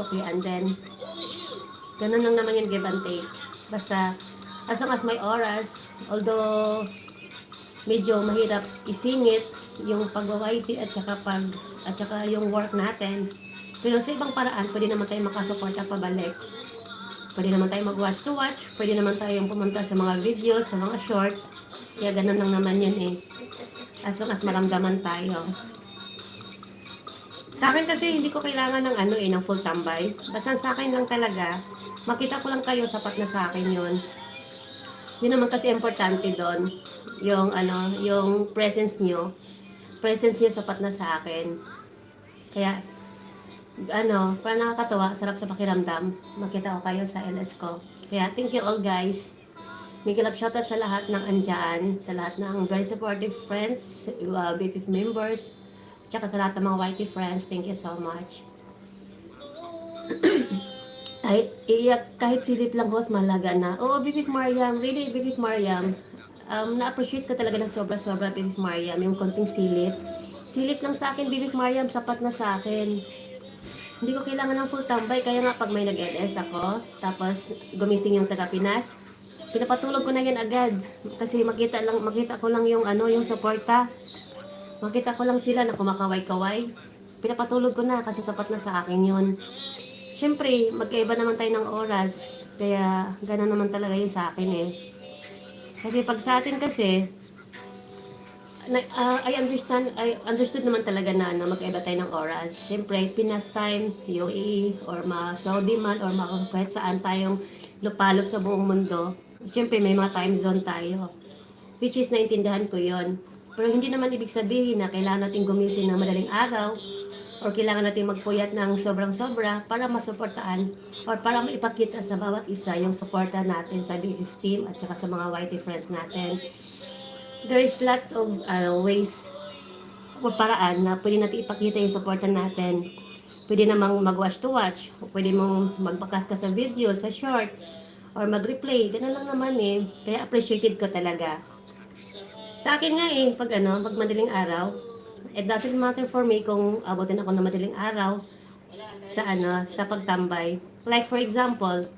suklian din. Ganun lang naman yung give and take. Basta, as long as may oras, although medyo mahirap isingit yung pag-YT at saka yung work natin. Pero sa ibang paraan, pwede naman tayo makasuporta pabalik. Pwede naman tayo mag-watch to watch, pwede naman tayong pumunta sa mga videos, sa mga shorts. Kaya ganun lang naman yun eh. As long as maramdaman tayo. Sa akin kasi hindi ko kailangan ng ng full tambay. Basta sa akin lang talaga, makita ko lang kayo, sapat na sa akin yun. Yun naman kasi importante doon, yung presence nyo. Presence nyo sapat na sa akin. Kaya, parang nakakatawa, sarap sa pakiramdam. Makita ko kayo sa LS ko. Kaya, thank you all guys. May kilap shoutout sa lahat ng andyan, sa lahat ng very supportive friends, BFF members, tsaka sa lahat ng mga YT friends. Thank you so much. Kahit silip lang host, malaga na. Oo, BFF Mariam, really, BFF Mariam. Na-appreciate ko talaga ng sobra-sobra, BFF Mariam, yung konting silip. Silip lang sa akin, BFF Mariam, sapat na sa akin. Hindi ko kailangan ng full tambay, kaya nga pag may nag-LS ako, tapos gumising yung taga-Pinas, pinapatulog ko na yan agad. Kasi makita ko lang yung yung suporta. Makita ko lang sila na kumakaway-kaway. Pinapatulog ko na kasi sapat na sa akin yun. Siyempre, magkaiba naman tayo ng oras. Kaya, gano'n naman talaga yun sa akin eh. Kasi pag sa atin kasi, I understood naman talaga na magkaiba tayo ng oras. Siyempre, Pinas time, UAE, or Saudi man, or kahit saan tayong lupalop sa buong mundo. Siyempre, may mga time zone tayo. Which is, naintindihan ko yon. Pero hindi naman ibig sabihin na kailangan natin gumising ng madaling araw or kailangan natin magpuyat ng sobrang-sobra para masuportaan or para maipakita sa bawat isa yung suporta natin sa BFF team at saka sa mga YT friends natin. There is lots of ways o paraan na pwede natin ipakita yung suporta natin. Pwede namang mag-watch to watch, pwede mong magbakas ka sa video, sa short, or mag-replay. Ganun lang naman eh. Kaya appreciated ko talaga. Sa akin nga eh, pag madaling araw, it doesn't matter for me kung abutin ako ng madaling araw sa pagtambay. Like for example,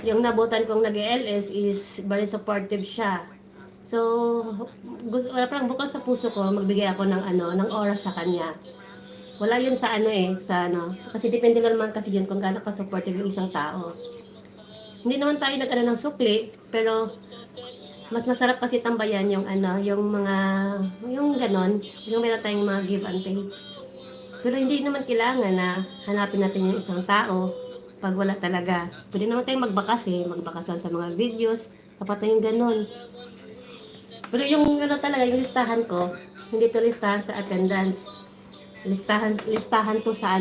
yung nabutan kong nag-LS is very supportive siya. So, parang bukas sa puso ko, magbigay ako ng oras sa kanya. Wala yun sa kasi depende naman kasi yun kung gaano ka-supportive yung isang tao. Hindi naman tayo ng sukli, pero mas masarap kasi tambayan yung yung ganon, yung meron tayong mga give and take. Pero hindi naman kailangan na hanapin natin yung isang tao pag wala talaga. Pwede naman tayong magbakas lang sa mga videos, sapat na yung ganon. Pero yung talaga, yung listahan ko, hindi to listahan sa attendance. Listahan to sa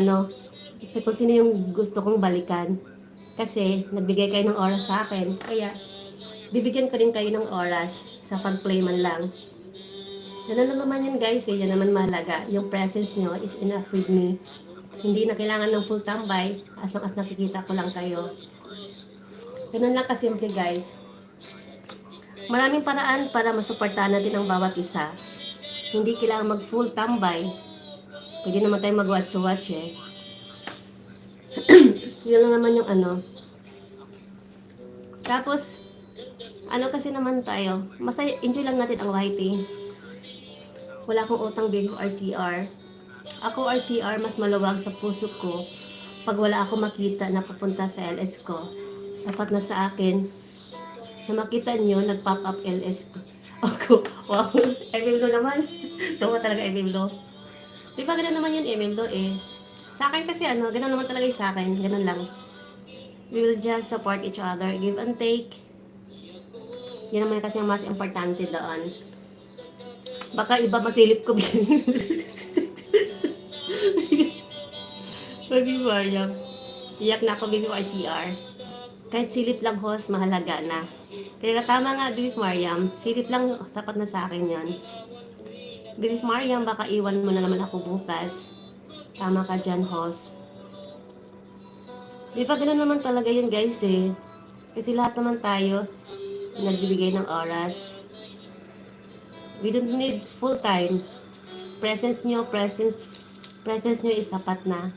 kung sino yung gusto kong balikan. Kasi nagbigay kayo ng oras sa akin. Kaya bibigyan ko rin kayo ng oras sa pag-play man lang. Ganun naman yun guys yan naman mahalaga. Yung presence nyo is enough with me. Hindi na kailangan ng full tambay as long as nakikita ko lang kayo. Ganun lang kasimple guys. Maraming paraan para masuportahan natin ang bawat isa. Hindi kailangan mag-full tambay. Pwede naman tayong mag-watch to watch eh. Yun lang naman yung Tapos, kasi naman tayo, masaya, enjoy lang natin ang YT. Wala akong utang din RCR. Ako RCR, mas maluwag sa puso ko pag wala ako makita na papunta sa LS ko. Sapat na sa akin na makita nyo, nag-pop up LS ako. Wow, Emildo naman. Tawa talaga Emildo. Di ba ganun naman yun Emildo eh. Sa akin kasi ganun naman talaga sa akin. Ganun lang. We will just support each other, give and take. Yan naman kasi ang mas importante doon. Baka iba masilip ko. Baby Mariam. Iyak na ako, Baby RCR. Kahit silip lang host, mahalaga na. Kaya tama nga, Baby Mariam. Silip lang, sapat na sa akin yan. Baby Mariam, baka iwan mo na naman ako bukas. Tama ka dyan, host. Di ba ganun naman talaga yun guys eh. Kasi lahat naman tayo nagbibigay ng oras. We don't need full time. Presence nyo is sapat na.